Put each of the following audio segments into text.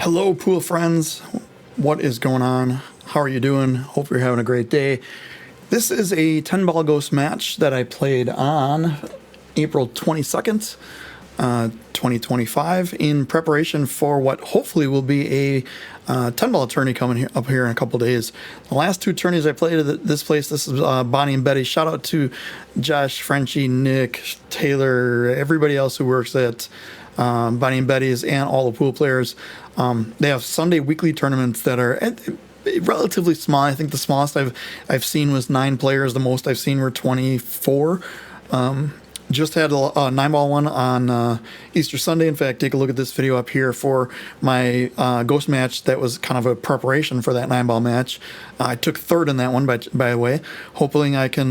Hello, pool friends. What is going on? How are you doing? Hope you're having a great day. This is a 10 ball ghost match that I played on April 22nd, 2025, in preparation for what hopefully will be a 10 ball tourney coming up here in a couple days. The last two tourneys I played at this place, this is Bonnie and Betty. Shout out to Josh, Frenchie, Nick, Taylor, everybody else who works at Bonnie and Betty's, and all the pool players. They have Sunday weekly tournaments that are relatively small. I think the smallest I've seen was 9 players. The most I've seen were 24. Just had a 9-ball one on Easter Sunday. In fact, take a look at this video up here for my ghost match that was kind of a preparation for that 9-ball match. I took third in that one, by the way. Hoping I can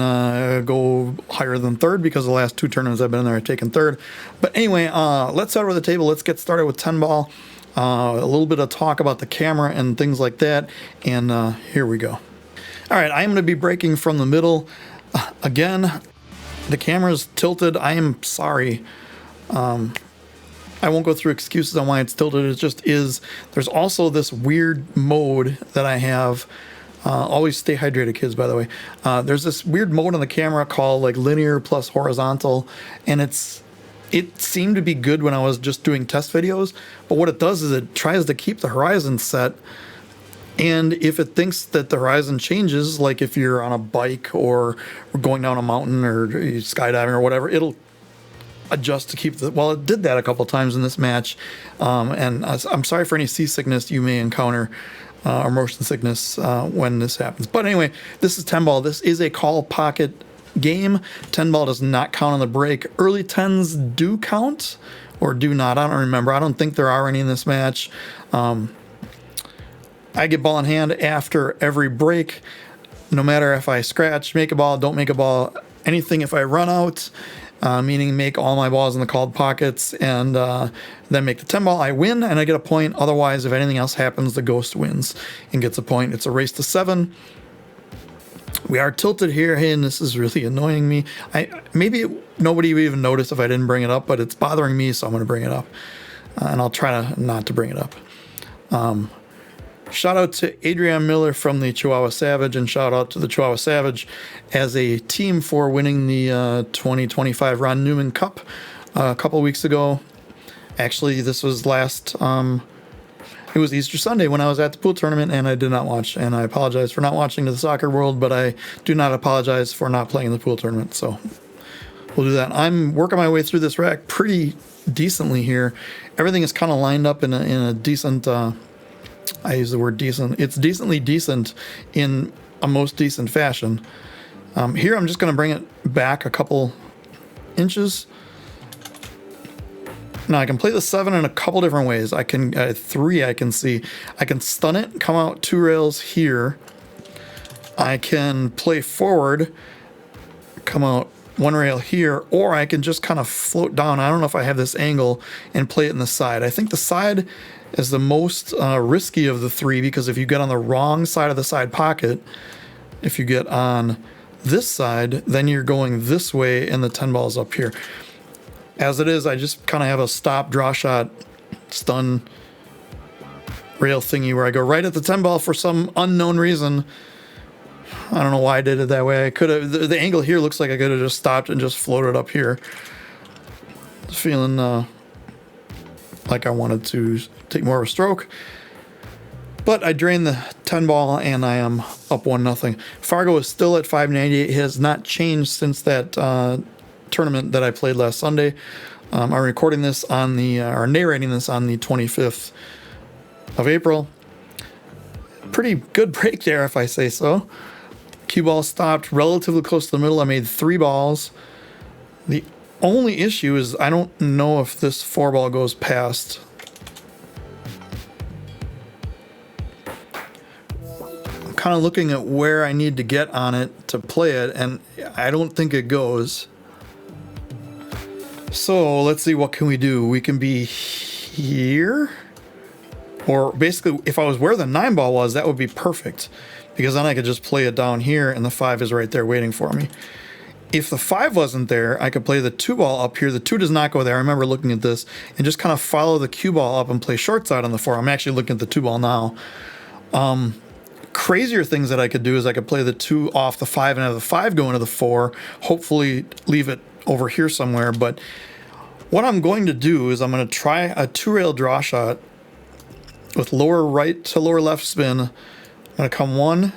go higher than third, because the last 2 tournaments I've been in there I've taken third. But anyway, let's start with the table. Let's get started with 10-ball. A little bit of talk about the camera and things like that. And here we go. All right, I'm going to be breaking from the middle. Again, the camera's tilted. I am sorry. I won't go through excuses on why it's tilted. It just is. There's also this weird mode that I have. Always stay hydrated, kids, by the way. There's this weird mode on the camera called like linear plus horizontal, and it seemed to be good when I was just doing test videos, but what it does is it tries to keep the horizon set. And if it thinks that the horizon changes, like if you're on a bike or going down a mountain or skydiving or whatever, it'll adjust to keep the, well, it did that a couple times in this match. And I'm sorry for any seasickness you may encounter, or motion sickness, when this happens. But anyway, this is 10 ball. This is a call pocket game. 10 ball does not count on the break. Early 10s do count, or do not. I don't remember. I don't think there are any in this match. I get ball in hand after every break, no matter if I scratch, make a ball, don't make a ball, anything. If I run out, meaning make all my balls in the called pockets and then make the 10 ball, I win and I get a point. Otherwise, if anything else happens, the ghost wins and gets a point. It's a race to 7. We are tilted here, and this is really annoying me. Nobody would even notice if I didn't bring it up, but it's bothering me, so I'm going to bring it up. And I'll try not to bring it up. Shout out to Adrian Miller from the Chihuahua Savage, and shout out to the Chihuahua Savage as a team for winning the 2025 Ron Newman Cup a couple weeks ago. Actually, this was it was Easter Sunday when I was at the pool tournament, and I did not watch, and I apologize for not watching the soccer world, but I do not apologize for not playing in the pool tournament, so we'll do that. I'm working my way through this rack pretty decently here. Everything is kind of lined up in a decent, I use the word decent. It's decently decent in a most decent fashion. Here I'm just going to bring it back a couple inches. Now I can play the 7 in a couple different ways. I can 3. I can see. I can stun it, come out 2 rails here. I can play forward, come out 1 rail here, or I can just kind of float down. I don't know if I have this angle and play it in the side. I think the side is the most risky of the 3, because if you get on the wrong side of the side pocket, if you get on this side, then you're going this way and the 10 ball's up here. As it is, I just kind of have a stop, draw shot, stun rail thingy where I go right at the 10 ball for some unknown reason. I don't know why I did it that way. I could have, the angle here looks like I could have just stopped and just floated up here. Feeling like I wanted to take more of a stroke. But I drained the 10 ball and I am up 1-0. Fargo is still at 598. It has not changed since that tournament that I played last Sunday. I'm recording this on or narrating this on the 25th of April. Pretty good break there, if I say so. Cue ball stopped relatively close to the middle. I made 3 balls. The only issue is I don't know if this 4 ball goes past. I'm kind of looking at where I need to get on it to play it, and I don't think it goes. So let's see, what can we do? We can be here, or basically if I was where the 9 ball was, that would be perfect, because then I could just play it down here and the 5 is right there waiting for me. if the 5 wasn't there, I could play the 2 ball up here. The 2 does not go there. I remember looking at this and just kind of follow the cue ball up and play short side on the 4. I'm actually looking at the 2 ball now. Crazier things that I could do is I could play the 2 off the 5 and have the 5 go into the 4, hopefully leave it over here somewhere. But what I'm going to do is I'm going to try a 2-rail draw shot with lower right to lower left spin. I'm going to come 1,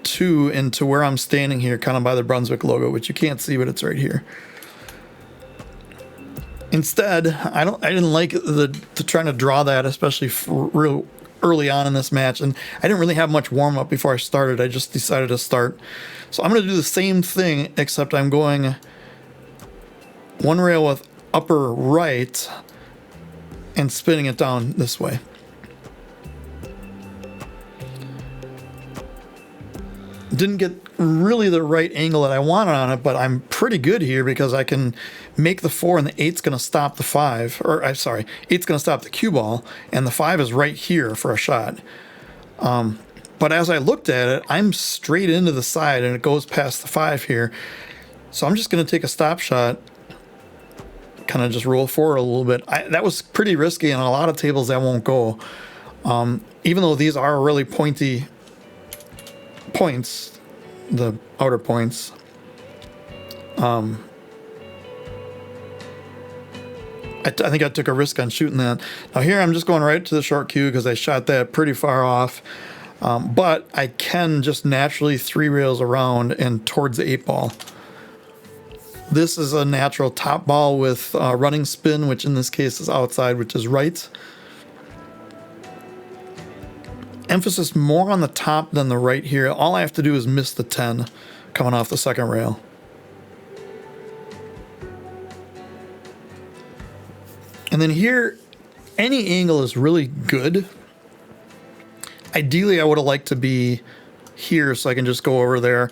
2 into where I'm standing here, kind of by the Brunswick logo, which you can't see, but it's right here. Instead, I didn't like the trying to draw that, especially for real early on in this match, and I didn't really have much warm up before I started. I just decided to start. So I'm going to do the same thing, except I'm going 1 rail with upper right and spinning it down this way. Didn't get really the right angle that I wanted on it, but I'm pretty good here because I can make the 4 and the 8's going to stop the 5, or I'm sorry, 8's going to stop the cue ball, and the 5 is right here for a shot. But as I looked at it, I'm straight into the side and it goes past the 5 here. So I'm just going to take a stop shot, kind of just roll forward a little bit. That was pretty risky, and on a lot of tables that won't go. Even though these are really pointy points, the outer points. I think I took a risk on shooting that. Now here I'm just going right to the short cue because I shot that pretty far off. But I can just naturally 3 rails around and towards the 8 ball. This is a natural top ball with running spin, which in this case is outside, which is right. Emphasis more on the top than the right here. All I have to do is miss the 10 coming off the second rail. And then here, any angle is really good. Ideally, I would have liked to be here so I can just go over there.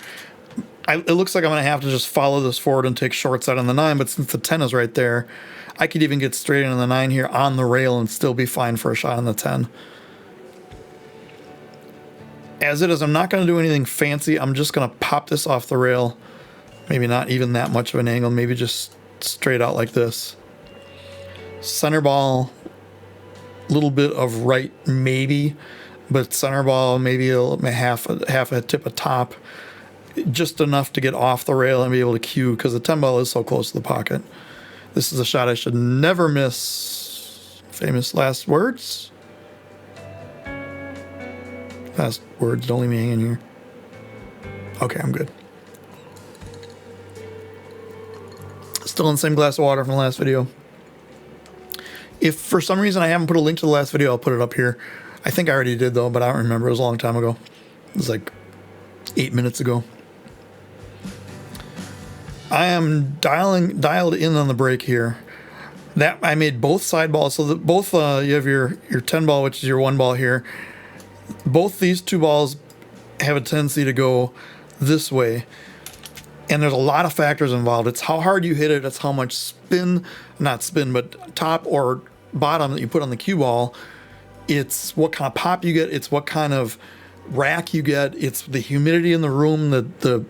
It looks like I'm going to have to just follow this forward and take short side on the 9, but since the 10 is right there, I could even get straight into the 9 here on the rail and still be fine for a shot on the 10. As it is, I'm not going to do anything fancy. I'm just going to pop this off the rail. Maybe not even that much of an angle. Maybe just straight out like this. Center ball, a little bit of right maybe, but center ball maybe half a tip of top. Just enough to get off the rail and be able to cue because the 10 ball is so close to the pocket. This is a shot I should never miss. Famous last words. Last words, don't leave me hanging here. Okay, I'm good. Still in the same glass of water from the last video. If for some reason I haven't put a link to the last video, I'll put it up here. I think I already did though, but I don't remember. It was a long time ago. It was like 8 minutes ago. I am dialed in on the break here. That I made both side balls, so that both you have your 10 ball, which is your 1 ball here. Both these 2 balls have a tendency to go this way. And there's a lot of factors involved. It's how hard you hit it. It's how much spin, not spin, but top or bottom that you put on the cue ball. It's what kind of pop you get. It's what kind of rack you get. It's the humidity in the room, the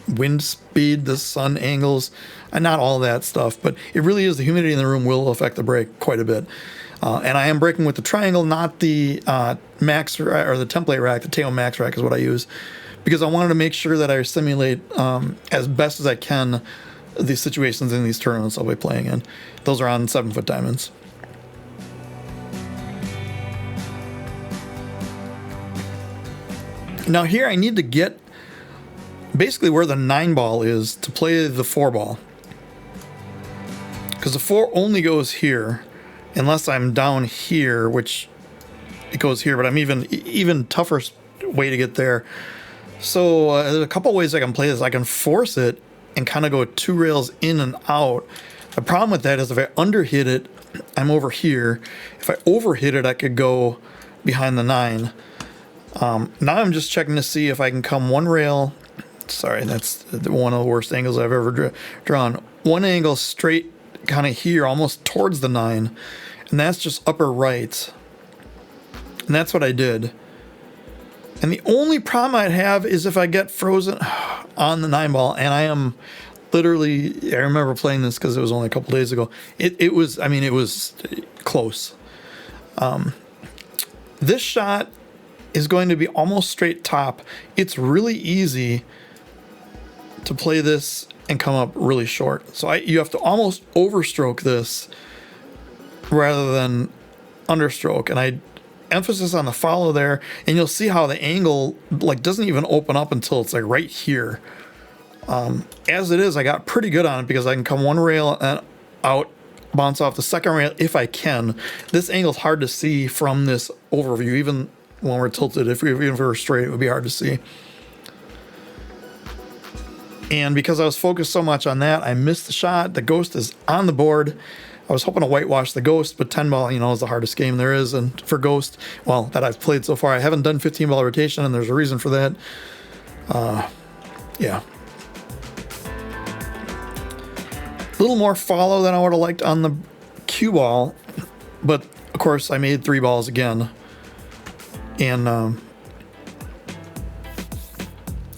wind speed, the sun angles, and not all that stuff. But it really is the humidity in the room will affect the break quite a bit. And I am breaking with the triangle, not the max or the template rack. The Teo Max rack is what I use because I wanted to make sure that I simulate as best as I can the situations in these tournaments I'll be playing in. Those are on 7-foot diamonds. Now here I need to get basically where the 9 ball is to play the 4 ball. Because the 4 only goes here. Unless I'm down here, which it goes here, but I'm even tougher way to get there. So there's a couple ways I can play this. I can force it and kind of go 2 rails in and out. The problem with that is if I underhit it, I'm over here. If I overhit it, I could go behind the 9. Now I'm just checking to see if I can come 1 rail. Sorry, that's one of the worst angles I've ever drawn. 1 angle straight kind of here, almost towards the 9, and that's just upper right, and that's what I did. And the only problem I'd have is if I get frozen on the 9 ball, and I am literally, I remember playing this because it was only a couple days ago. It was, I mean, it was close. This shot is going to be almost straight top. It's really easy to play this and come up really short. So you have to almost overstroke this rather than understroke. And I emphasis on the follow there, and you'll see how the angle like doesn't even open up until it's like right here. As it is, I got pretty good on it because I can come one rail and out, bounce off the second rail if I can. This angle's hard to see from this overview, even when we're tilted. Even if we were straight, it would be hard to see. And because I was focused so much on that, I missed the shot. The ghost is on the board. I was hoping to whitewash the ghost, but 10 ball, is the hardest game there is. And for ghost, well, that I've played so far, I haven't done 15 ball rotation, and there's a reason for that. Yeah. A little more follow than I would have liked on the cue ball, but of course I made 3 balls again. And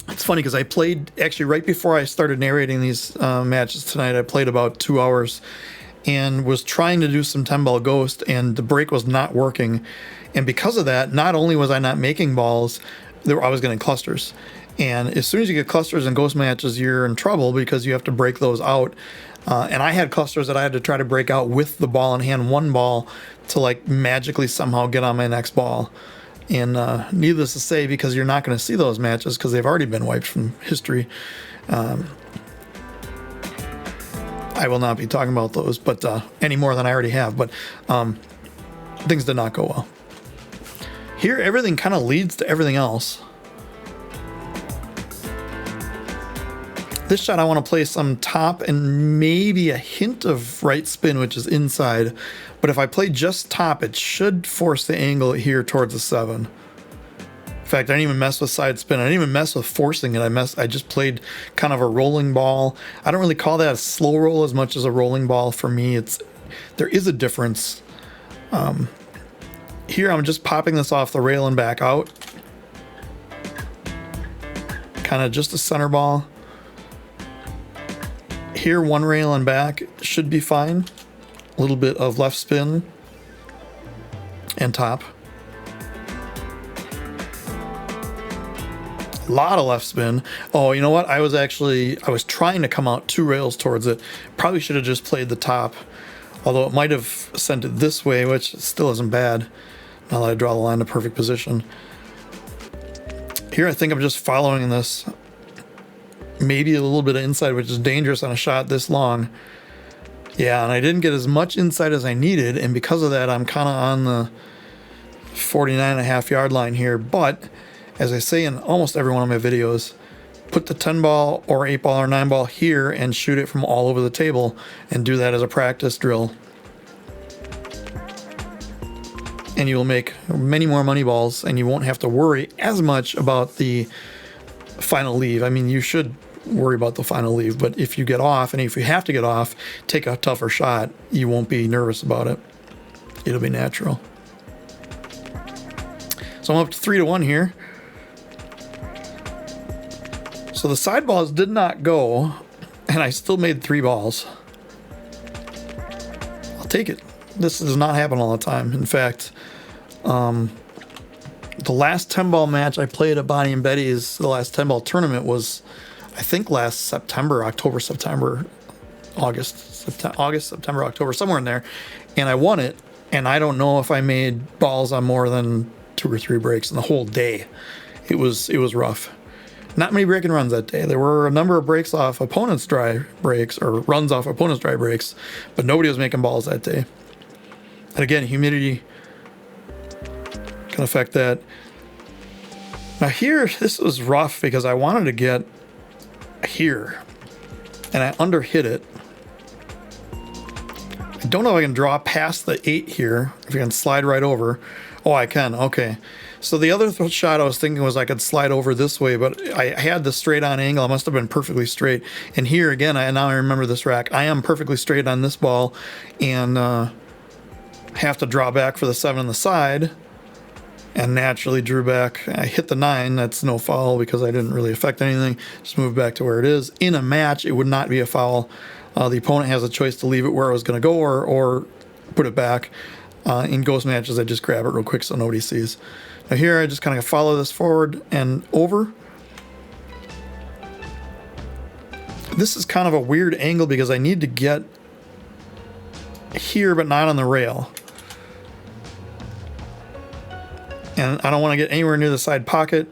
it's funny because I played actually right before I started narrating these matches tonight. I played about 2 hours and was trying to do some 10 ball ghost, and the break was not working. And because of that, not only was I not making balls, I was getting clusters. And as soon as you get clusters in ghost matches, you're in trouble because you have to break those out. And I had clusters that I had to try to break out with the ball in hand, 1 ball, to like magically somehow get on my next ball. And needless to say, because you're not going to see those matches because they've already been wiped from history, I will not be talking about those, but any more than I already have. But things did not go well. Here, everything kind of leads to everything else. This shot, I want to play some top and maybe a hint of right spin, which is inside. But if I play just top, it should force the angle here towards the 7. In fact, I didn't even mess with side spin. I didn't even mess with forcing it. I just played kind of a rolling ball. I don't really call that a slow roll as much as a rolling ball. For me, there is a difference. Here, I'm just popping this off the rail and back out. Kind of just a center ball. Here, 1 rail and back should be fine. A little bit of left spin and top. A lot of left spin. Oh, you know what? I was trying to come out 2 rails towards it. Probably should have just played the top. Although it might have sent it this way, which still isn't bad. Now that I draw the line to perfect position. Here, I think I'm just following this. Maybe a little bit of inside, which is dangerous on a shot this long. Yeah, and I didn't get as much inside as I needed, and because of that, I'm kind of on the 49.5 yard line here. But as I say in almost every one of my videos, put the 10 ball or 8 ball or 9 ball here and shoot it from all over the table, and do that as a practice drill. And you will make many more money balls, and you won't have to worry as much about the final leave. I mean, you should worry about the final leave, but if you get off, and if you have to get off, take a tougher shot, you won't be nervous about it. It'll be natural. So I'm up to 3-1 here. So the side balls did not go, and I still made 3 balls. I'll take it. This does not happen all the time. In fact, the last 10 ball match I played at Bonnie and Betty's, the last 10 ball tournament was, I think, last September, October, September, August, September, October, somewhere in there. And I won it. And I don't know if I made balls on more than 2 or 3 breaks in the whole day. It was rough. Not many breaking runs that day. There were a number of breaks off opponents' dry breaks, or runs off opponents' dry breaks, but nobody was making balls that day. And again, humidity can affect that. Now here, this was rough because I wanted to get here, and I underhit it. I don't know if I can draw past the 8 here, if I can slide right over. Oh, I can, okay. So the other shot I was thinking was I could slide over this way, but I had the straight on angle. I must have been perfectly straight. And here again, now I remember this rack. I am perfectly straight on this ball, and have to draw back for the 7 on the side. and naturally drew back. I hit the 9. That's no foul because I didn't really affect anything. Just moved back to where it is. In a match, it would not be a foul. The opponent has a choice to leave it where it was going to go or put it back. In ghost matches, I just grab it real quick so nobody sees. Now here, I just kind of follow this forward and over. This is kind of a weird angle because I need to get here but not on the rail. And I don't want to get anywhere near the side pocket.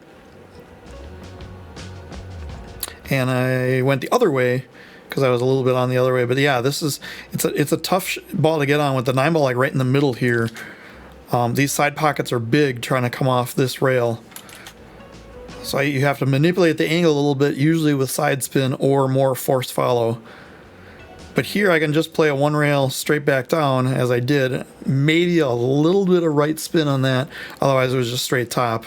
And I went the other way because I was a little bit on the other way. But yeah, it's a tough ball to get on with the 9 ball like right in the middle here. These side pockets are big trying to come off this rail. So you have to manipulate the angle a little bit, usually with side spin or more forced follow. But here I can just play a 1 rail straight back down as I did. Maybe a little bit of right spin on that. Otherwise it was just straight top.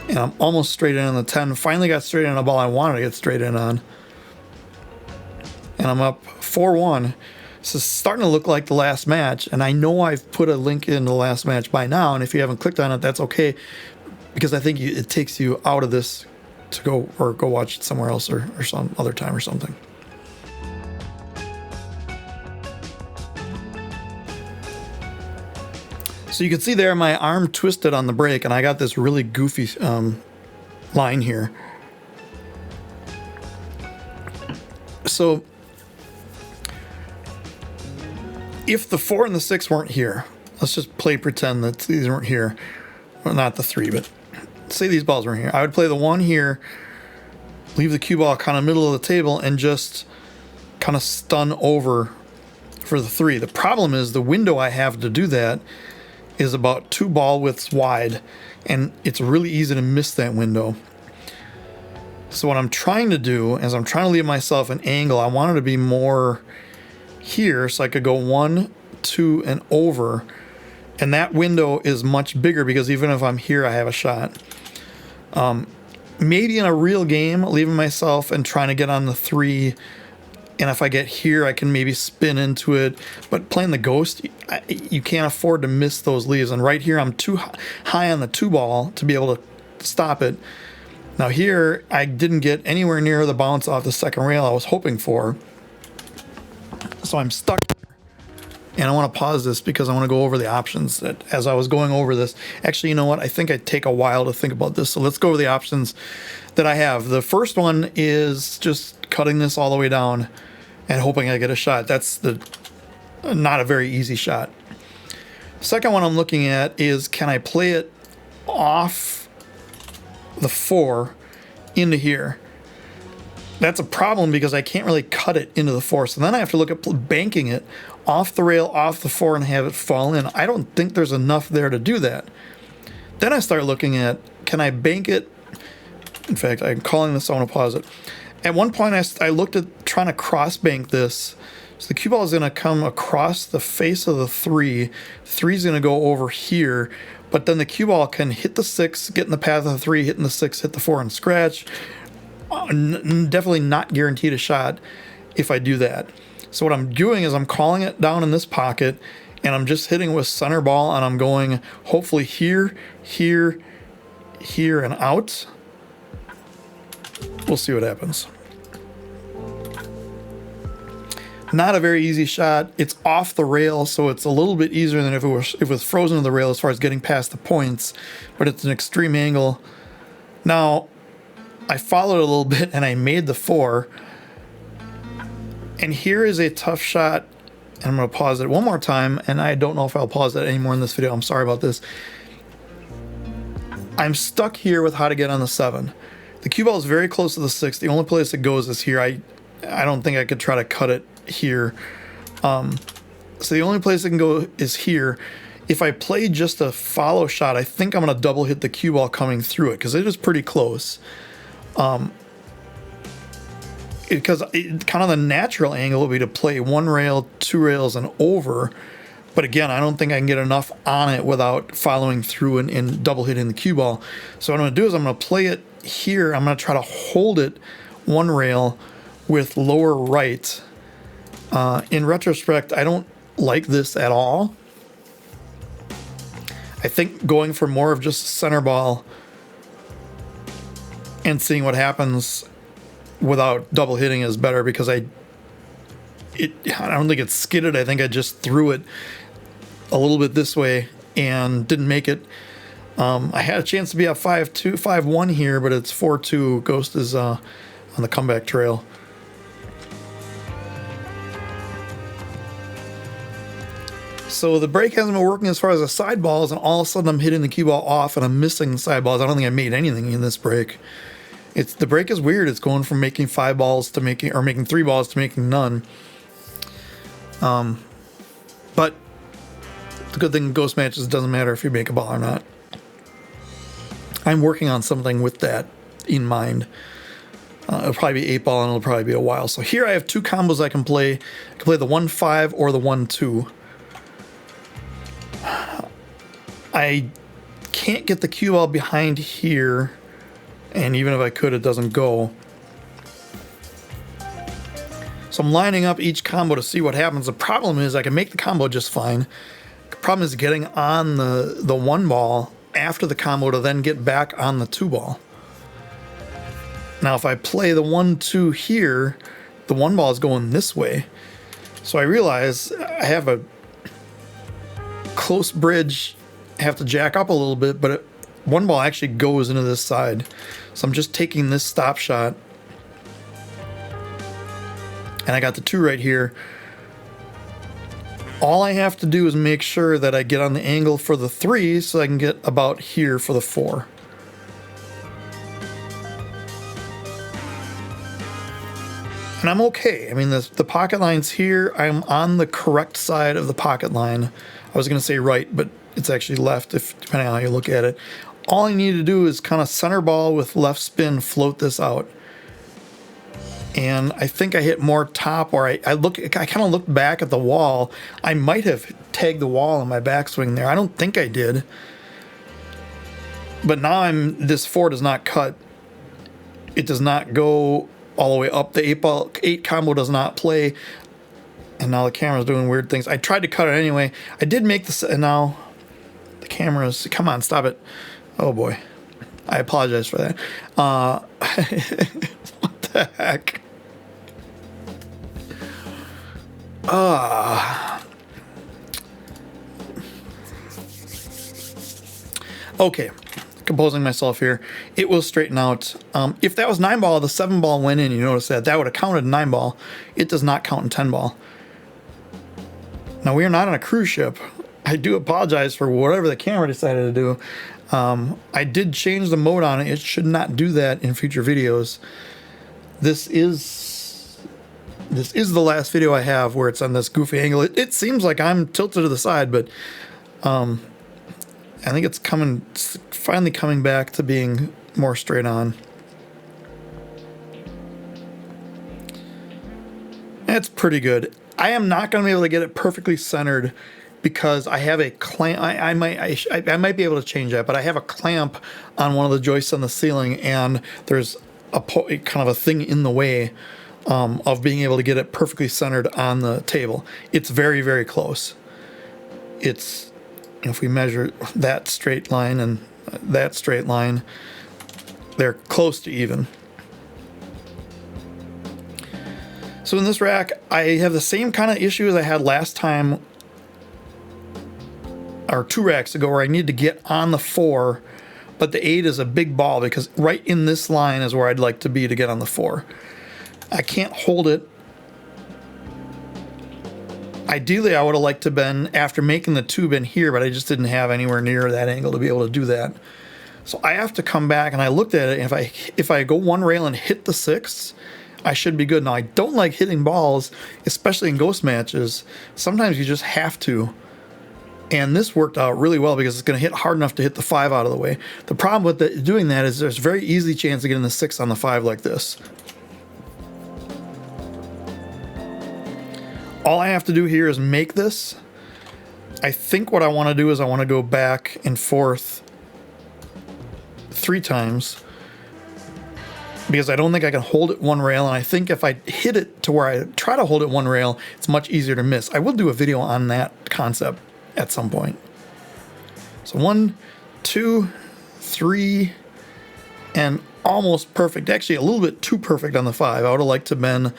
And I'm almost straight in on the 10. Finally got straight in on a ball I wanted to get straight in on. And I'm up 4-1. This is starting to look like the last match. And I know I've put a link in the last match by now. And if you haven't clicked on it, that's okay. Because I think it takes you out of this to go watch it somewhere else or some other time or something. So you can see there my arm twisted on the brake and I got this really goofy line here. So if the 4 and the 6 weren't here, let's just pretend that these weren't here. Well, not the 3, but say these balls weren't here. I would play the 1 here, leave the cue ball kind of middle of the table and just kind of stun over for the 3. The problem is the window I have to do that is about 2 ball widths wide, and it's really easy to miss that window. So what I'm trying to do is I'm trying to leave myself an angle. I want it to be more here so I could go 1, 2, and over. And that window is much bigger because even if I'm here, I have a shot. Maybe in a real game, leaving myself and trying to get on the 3. And if I get here, I can maybe spin into it. But playing the ghost, you can't afford to miss those leaves. And right here, I'm too high on the 2 ball to be able to stop it. Now here, I didn't get anywhere near the bounce off the second rail I was hoping for. So I'm stuck. And I want to pause this because I want to go over the options that as I was going over this. Actually, you know what? I think I'd take a while to think about this. So let's go over the options that I have. The first one is just cutting this all the way down and hoping I get a shot. That's not a very easy shot. Second one I'm looking at is, can I play it off the 4 into here? That's a problem because I can't really cut it into the 4. So then I have to look at banking it off the rail, off the 4, and have it fall in. I don't think there's enough there to do that. Then I start looking at, can I bank it? In fact, I'm calling this, I want to pause it. At one point, I looked at trying to cross bank this. So the cue ball is going to come across the face of the 3. 3 is going to go over here. But then the cue ball can hit the 6, get in the path of the 3, hitting the 6, hit the 4, and scratch. Definitely not guaranteed a shot if I do that. So what I'm doing is I'm calling it down in this pocket, and I'm just hitting with center ball, and I'm going hopefully here, here, here, and out. We'll see what happens. Not a very easy shot. It's off the rail, so it's a little bit easier than if it was frozen to the rail as far as getting past the points, but it's an extreme angle. Now, I followed a little bit and I made the 4. And here is a tough shot. And I'm going to pause it one more time, and I don't know if I'll pause that anymore in this video. I'm sorry about this. I'm stuck here with how to get on the 7. The cue ball is very close to the 6. The only place it goes is here. I don't think I could try to cut it here. So the only place it can go is here. If I play just a follow shot, I think I'm going to double hit the cue ball coming through it because it is pretty close. Because kind of the natural angle would be to play 1 rail, 2 rails, and over. But again, I don't think I can get enough on it without following through and double hitting the cue ball. So what I'm going to do is I'm going to play it here. I'm going to try to hold it 1 rail with lower right. In retrospect, I don't like this at all. I think going for more of just center ball and seeing what happens without double hitting is better, because I don't think it's skidded. I think I just threw it a little bit this way and didn't make it. I had a chance to be up 5-2, 5-1 here, but it's 4-2. Ghost is on the comeback trail. So the break hasn't been working as far as the side balls, and all of a sudden I'm hitting the cue ball off and I'm missing the side balls. I don't think I made anything in this break. The break is weird. It's going from making 5 balls to making 3 balls to making none. But the good thing in ghost matches, it doesn't matter if you make a ball or not. I'm working on something with that in mind. It'll probably be 8 ball and it'll probably be a while. So here I have 2 combos I can play. I can play the 1-5 or the 1-2. I can't get the cue ball behind here, and even if I could, it doesn't go. So I'm lining up each combo to see what happens. The problem is I can make the combo just fine. The problem is getting on the 1 ball after the combo to then get back on the 2 ball. Now if I play the 1-2 here, the 1 ball is going this way. So I realize I have a close bridge, I have to jack up a little bit, but 1 ball actually goes into this side. So I'm just taking this stop shot, and I got the 2 right here. All I have to do is make sure that I get on the angle for the 3 so I can get about here for the 4. And I'm okay. I mean, the pocket line's here. I'm on the correct side of the pocket line. I was going to say right, but it's actually left, depending on how you look at it. All I need to do is kind of center ball with left spin, float this out. And I think I hit more top, or I kind of looked back at the wall. I might have tagged the wall in my backswing there. I don't think I did. But now this 4 does not cut. It does not go all the way up. The 8 combo does not play. And now the camera's doing weird things. I tried to cut it anyway. I did make this, and now the camera's, come on, stop it. Oh boy. I apologize for that. What the heck? Okay. Composing myself here. It will straighten out. If that was 9 ball, the 7 ball went in. You notice that would have counted 9 ball. It does not count in 10 ball. Now we are not on a cruise ship. I do apologize for whatever the camera decided to do. I did change the mode on it. It should not do that in future videos. This is the last video I have where it's on this goofy angle. It seems like I'm tilted to the side, but I think it's finally coming back to being more straight on. It's pretty good. I am not going to be able to get it perfectly centered because I have a clamp. I might be able to change that, but I have a clamp on one of the joists on the ceiling, and there's a kind of a thing in the way of being able to get it perfectly centered on the table. It's very, very close. It's, if we measure that straight line and that straight line, they're close to even. So in this rack, I have the same kind of issue as I had last time, or 2 racks ago, where I need to get on the 4, but the 8 is a big ball because right in this line is where I'd like to be to get on the 4. I can't hold it. Ideally, I would have liked to been, after making the 2, been here, but I just didn't have anywhere near that angle to be able to do that. So I have to come back, and I looked at it, and if I go 1 rail and hit the 6, I should be good. Now, I don't like hitting balls, especially in ghost matches. Sometimes you just have to. And this worked out really well because it's going to hit hard enough to hit the 5 out of the way. The problem with doing that is there's a very easy chance of getting the 6 on the 5 like this. All I have to do here is make this. I think what I want to do is I want to go back and forth 3 times. Because I don't think I can hold it 1 rail, and I think if I hit it to where I try to hold it 1 rail, it's much easier to miss. I will do a video on that concept at some point. So 1, 2, 3, and almost perfect. Actually, a little bit too perfect on the 5. I would have liked to have been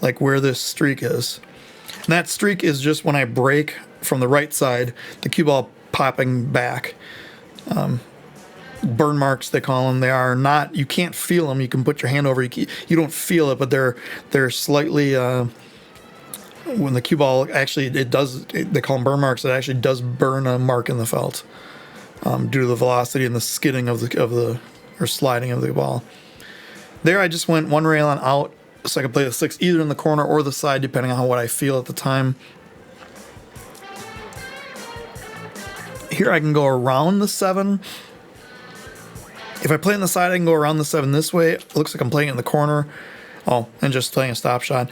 like where this streak is. And that streak is just when I break from the right side, the cue ball popping back. Burn marks, they call them. They are not, you can't feel them. You can put your hand over, you don't feel it, but they're slightly, when the cue ball actually, they call them burn marks, it actually does burn a mark in the felt due to the velocity and the skidding of the or sliding of the ball. There I just went 1 rail and out so I could play the 6 either in the corner or the side depending on what I feel at the time. Here I can go around the 7. If I play on the side, I can go around the 7 this way. It looks like I'm playing it in the corner. Oh, and just playing a stop shot.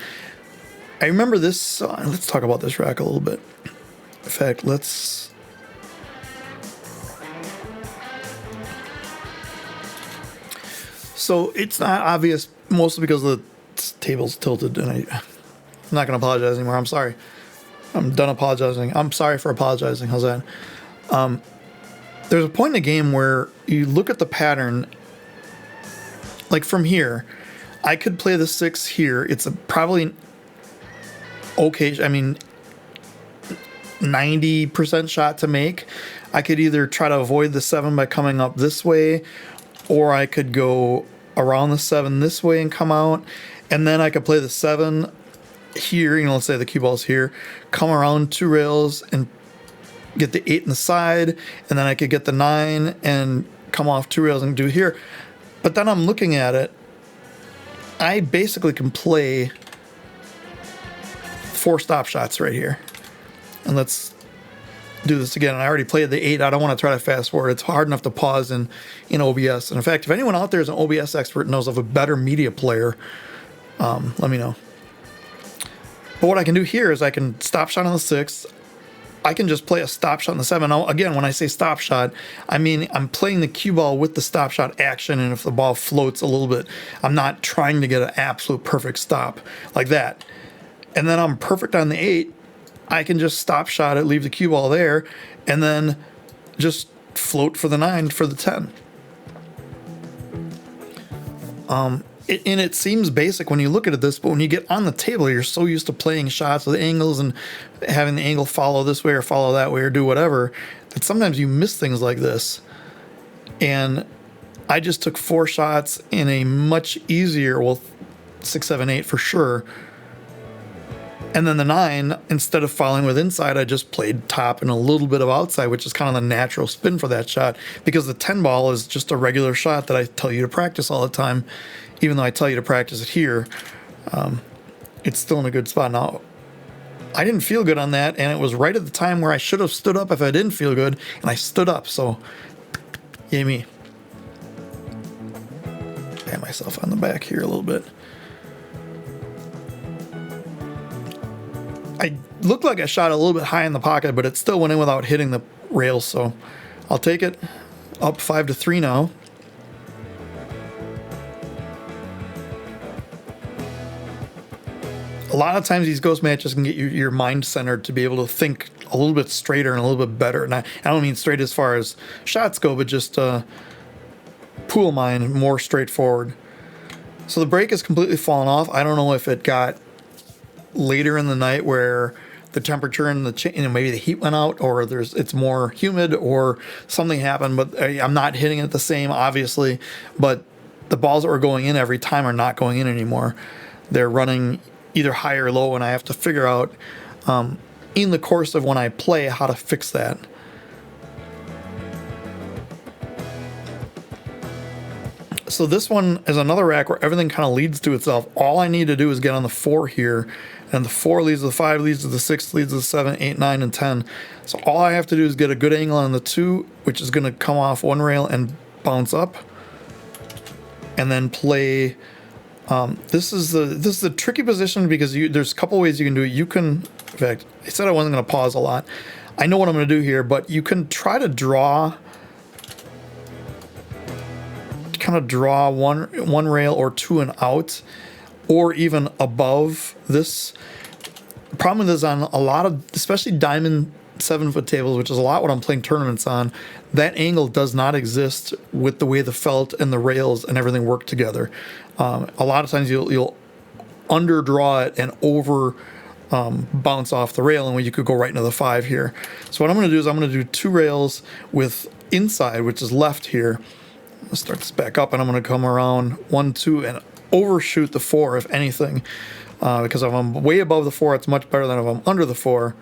I remember this. Let's talk about this rack a little bit. In fact, let's... So it's not obvious, mostly because the table's tilted, and I'm not going to apologize anymore. I'm sorry. I'm done apologizing. I'm sorry for apologizing. How's that? There's a point in the game where you look at the pattern, like from here, I could play the 6 here. It's probably okay. I mean, 90% shot to make. I could either try to avoid the 7 by coming up this way, or I could go around the 7 this way and come out, and then I could play the 7 here. You know, let's say the cue ball's here, come around 2 rails and get the 8 in the side, and then I could get the 9 and come off 2 rails and do here. But then I'm looking at it, I basically can play 4 stop shots right here. And let's do this again. And I already played the 8. I don't want to try to fast forward. It's hard enough to pause in OBS. And in fact, if anyone out there is an OBS expert and knows of a better media player, let me know. But what I can do here is I can stop shot on the 6. I can just play a stop shot on the 7. Now, again, when I say stop shot, I mean I'm playing the cue ball with the stop shot action, and if the ball floats a little bit, I'm not trying to get an absolute perfect stop like that. And then I'm perfect on the 8. I can just stop shot it, leave the cue ball there, and then just float for the 9 for the 10. And it seems basic when you look at this, but when you get on the table, you're so used to playing shots with angles and having the angle follow this way or follow that way or do whatever, that sometimes you miss things like this. And I just took 4 shots in a much easier, well, 6, 7, 8 for sure. And then the 9, instead of following with inside, I just played top and a little bit of outside, which is kind of the natural spin for that shot, because the 10 ball is just a regular shot that I tell you to practice all the time. Even though I tell you to practice it here, it's still in a good spot. Now, I didn't feel good on that, and it was right at the time where I should have stood up if I didn't feel good, and I stood up, so yay me. Pat myself on the back here a little bit. I looked like I shot a little bit high in the pocket, but it still went in without hitting the rails, so I'll take it. Up 5-3 now. A lot of times these ghost matches can get your mind centered to be able to think a little bit straighter and a little bit better. And I don't mean straight as far as shots go, but just pool mind, more straightforward. So the break is completely fallen off. I don't know if it got later in the night where the temperature and maybe the heat went out, or it's more humid, or something happened. But I'm not hitting it the same, obviously. But the balls that were going in every time are not going in anymore. They're running either high or low, and I have to figure out in the course of when I play how to fix that. So this one is another rack where everything kind of leads to itself. All I need to do is get on the 4 here, and the 4 leads to the 5, leads to the 6, leads to the 7, 8, 9, and 10. So all I have to do is get a good angle on the 2, which is going to come off 1 rail and bounce up, and then play. This is the tricky position because there's a couple ways you can do it. You can, in fact, I said I wasn't going to pause a lot. I know what I'm going to do here, but you can try to kind of draw one rail or 2 and out, or even above this. The problem is on a lot of, especially diamond 7-foot tables, which is a lot what I'm playing tournaments on, that angle does not exist with the way the felt and the rails and everything work together. A lot of times you'll underdraw it and over bounce off the rail, and when you could go right into the 5 here. So what I'm going to do is I'm going to do 2 rails with inside, which is left here. Let's start this back up, and I'm going to come around 1, 2, and overshoot the 4 if anything, because if I'm way above the 4, it's much better than if I'm under the 4,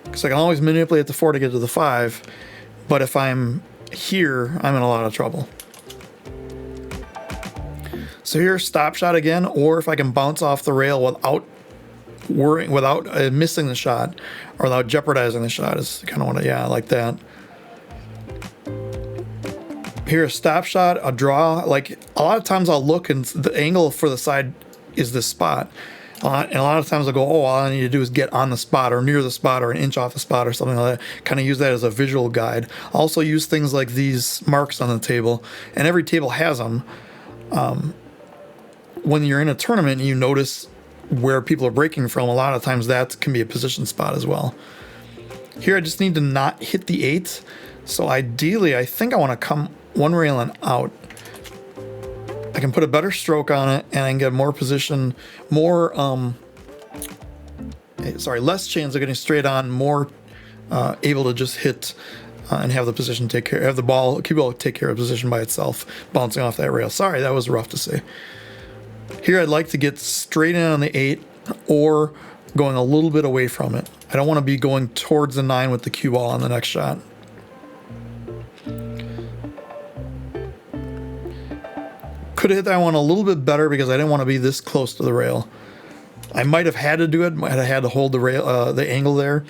because I can always manipulate the 4 to get to the 5, but if I'm here, I'm in a lot of trouble. So here's stop shot again, or if I can bounce off the rail without worrying, without missing the shot, or without jeopardizing the shot, is kind of what I like that. Here's stop shot, a draw. Like a lot of times I'll look and the angle for the side is this spot. And a lot of times I'll go, oh, all I need to do is get on the spot or near the spot or an inch off the spot or something like that. Kind of use that as a visual guide. I also use things like these marks on the table, and every table has them. When you're in a tournament and you notice where people are breaking from, a lot of times that can be a position spot as well. Here I just need to not hit the 8. So ideally, I think I want to come one rail and out. I can put a better stroke on it, and I can get more position, less chance of getting straight on, more able to just hit and have the position take care, have the ball, cue ball take care of position by itself, bouncing off that rail. Sorry, that was rough to say. Here I'd like to get straight in on the 8 or going a little bit away from it. I don't want to be going towards the 9 with the cue ball on the next shot. Could have hit that one a little bit better because I didn't want to be this close to the rail. I might have had to do it, might have had to hold the rail, the angle there.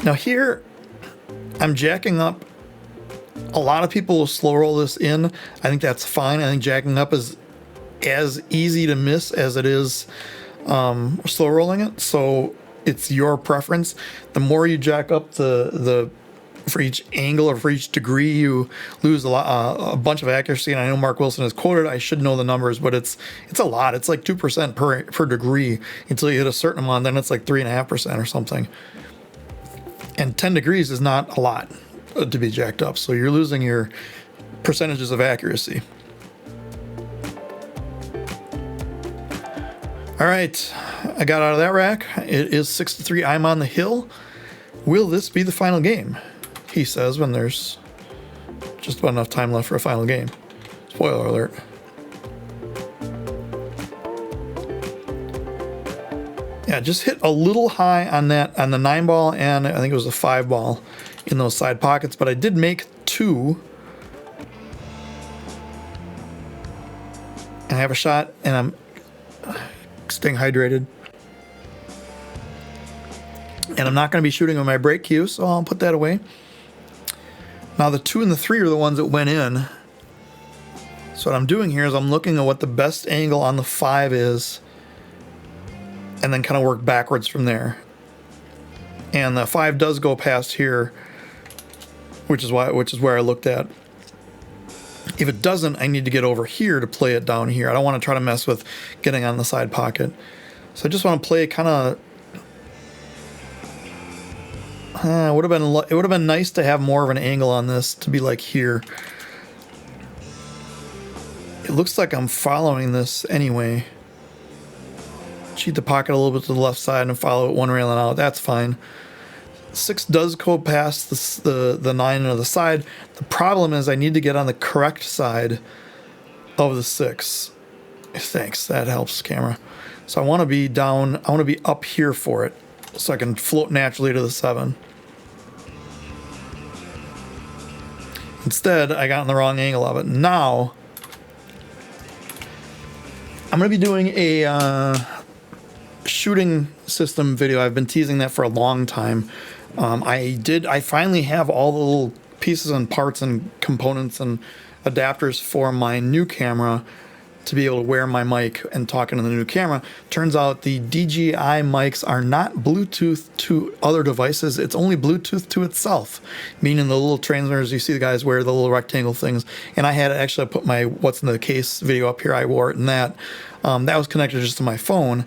Now here, I'm jacking up. A lot of people will slow roll this in. I think that's fine. I think jacking up is as easy to miss as it is slow rolling it. So it's your preference. The more you jack up the for each angle or for each degree, you lose a bunch of accuracy. And I know Mark Wilson has quoted, I should know the numbers, but it's a lot. It's like 2% per degree until you hit a certain amount. Then it's like 3.5% or something. And 10 degrees is not a lot to be jacked up. So you're losing your percentages of accuracy. All right, I got out of that rack. It is 6-3. I'm on the hill. Will this be the final game? He says when there's just about enough time left for a final game. Spoiler alert. Yeah, just hit a little high on that, on the 9 ball, and I think it was a 5 ball in those side pockets, but I did make 2. And I have a shot, and I'm staying hydrated. And I'm not going to be shooting with my break cue, so I'll put that away. Now the 2 and the 3 are the ones that went in. So what I'm doing here is I'm looking at what the best angle on the 5 is, and then kind of work backwards from there. And the 5 does go past here, which is where I looked at. If it doesn't, I need to get over here to play it down here. I don't want to try to mess with getting on the side pocket. So I just want to play kind of. It would have been nice to have more of an angle on this to be like here. It looks like I'm following this anyway. Cheat the pocket a little bit to the left side and follow it one rail and out. That's fine. 6 does go past the 9 on the side. The problem is I need to get on the correct side of the 6. Thanks, that helps, camera. So I want to be down. I want to be up here for it, so I can float naturally to the 7. Instead, I got in the wrong angle of it. Now, I'm going to be doing a shooting system video. I've been teasing that for a long time. I finally have all the little pieces and parts and components and adapters for my new camera to be able to wear my mic and talk into the new camera. Turns out the DJI mics are not Bluetooth to other devices. It's only Bluetooth to itself, meaning the little transmitters you see the guys wear, the little rectangle things. And I had actually put my what's in the case video up here. I wore it in that. That was connected just to my phone.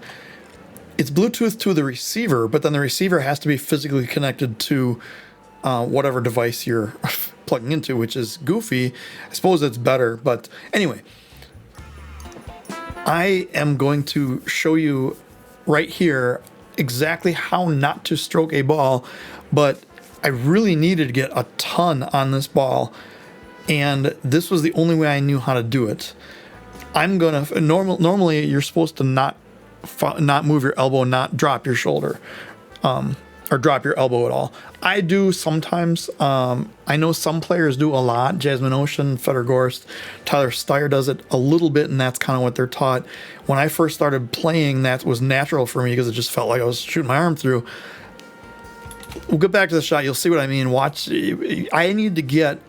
it's Bluetooth to the receiver, but then the receiver has to be physically connected to whatever device you're plugging into, which is goofy. I suppose it's better, but anyway, I am going to show you right here exactly how not to stroke a ball, but I really needed to get a ton on this ball, and this was the only way I knew how to do it. I'm gonna normally you're supposed to not move your elbow, not drop your shoulder, or drop your elbow at all. I do sometimes. I know some players do a lot. Jasmine Ocean, Fedor Gorst, Tyler Steyer does it a little bit, and that's kind of what they're taught. When I first started playing, that was natural for me because it just felt like I was shooting my arm through. We'll get back to the shot. You'll see what I mean. Watch. I need to get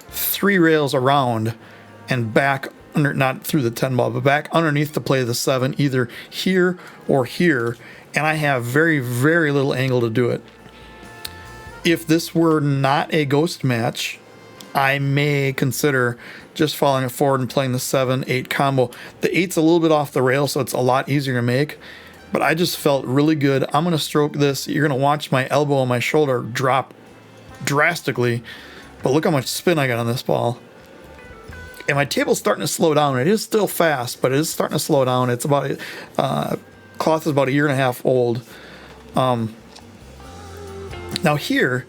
3 rails around and back under, not through the 10 ball, but back underneath to play the 7, either here or here. And I have very, very little angle to do it. If this were not a ghost match, I may consider just falling it forward and playing the 7-8 combo. The 8's a little bit off the rail, so it's a lot easier to make. But I just felt really good. I'm going to stroke this. You're going to watch my elbow and my shoulder drop drastically. But look how much spin I got on this ball. And my table's starting to slow down. It is still fast, but it is starting to slow down. It's about, cloth is about 1.5 years old. Now here,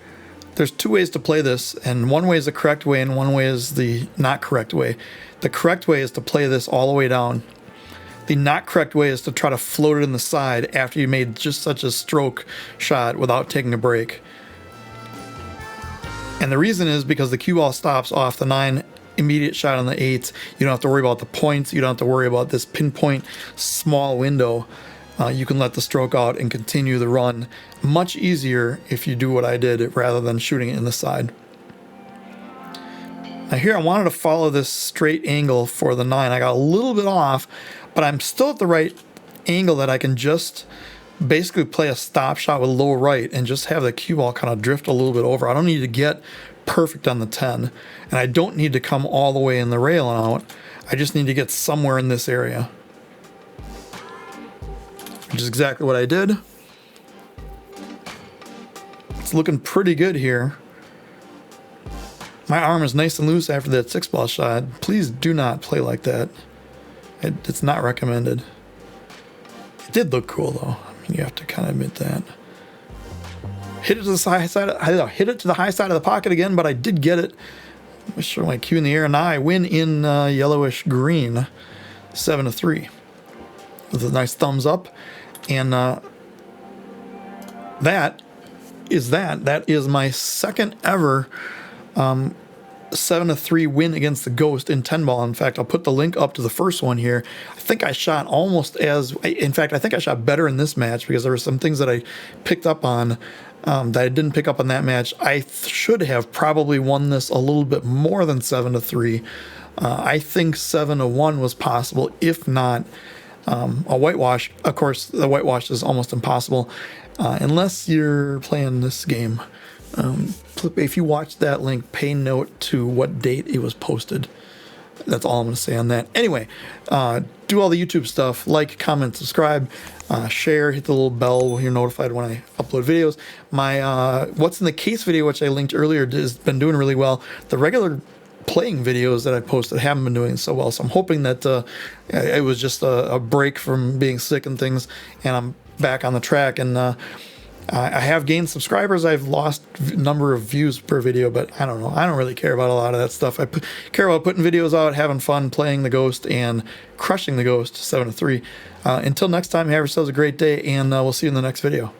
there's 2 ways to play this. And one way is the correct way and one way is the not correct way. The correct way is to play this all the way down. The not correct way is to try to float it in the side after you made just such a stroke shot without taking a break. And the reason is because the cue ball stops off the 9, immediate shot on the 8s. You don't have to worry about the points. You don't have to worry about this pinpoint small window. You can let the stroke out and continue the run. Much easier if you do what I did rather than shooting it in the side. Now here I wanted to follow this straight angle for the 9. I got a little bit off, but I'm still at the right angle that I can just basically play a stop shot with low right and just have the cue ball kind of drift a little bit over. I don't need to get perfect on the 10, and I don't need to come all the way in the rail and out. I just need to get somewhere in this area, which is exactly what I did. It's looking pretty good here. My arm is nice and loose after that 6-ball shot. Please do not play like that. It's not recommended. It did look cool though. I mean, you have to kind of admit that. Hit it to the high side. Hit it to the high side of the pocket again, but I did get it. Let's show my cue in the air, and now I win in yellowish green, 7-3, with a nice thumbs up. And that is my second ever 7-3 win against the Ghost in 10-ball. In fact, I'll put the link up to the first one here. I think I shot almost as, in fact, I think I shot better in this match because there were some things that I picked up on that I didn't pick up on that match. I should have probably won this a little bit more than 7-3. I think 7-1 was possible, if not a whitewash. Of course, the whitewash is almost impossible unless you're playing this game. If you watch that link, pay note to what date it was posted. That's all I'm going to say on that. Anyway, do all the YouTube stuff. Like, comment, subscribe, share, hit the little bell when you're notified when I upload videos. My What's in the Case video, which I linked earlier, has been doing really well. The regular playing videos that I posted haven't been doing so well, so I'm hoping that it was just a break from being sick and things, and I'm back on the track. And I have gained subscribers. I've lost number of views per video, but I don't know. I don't really care about a lot of that stuff. I care about putting videos out, having fun, playing the Ghost, and crushing the Ghost 7-3. Until next time, have yourselves a great day, and we'll see you in the next video.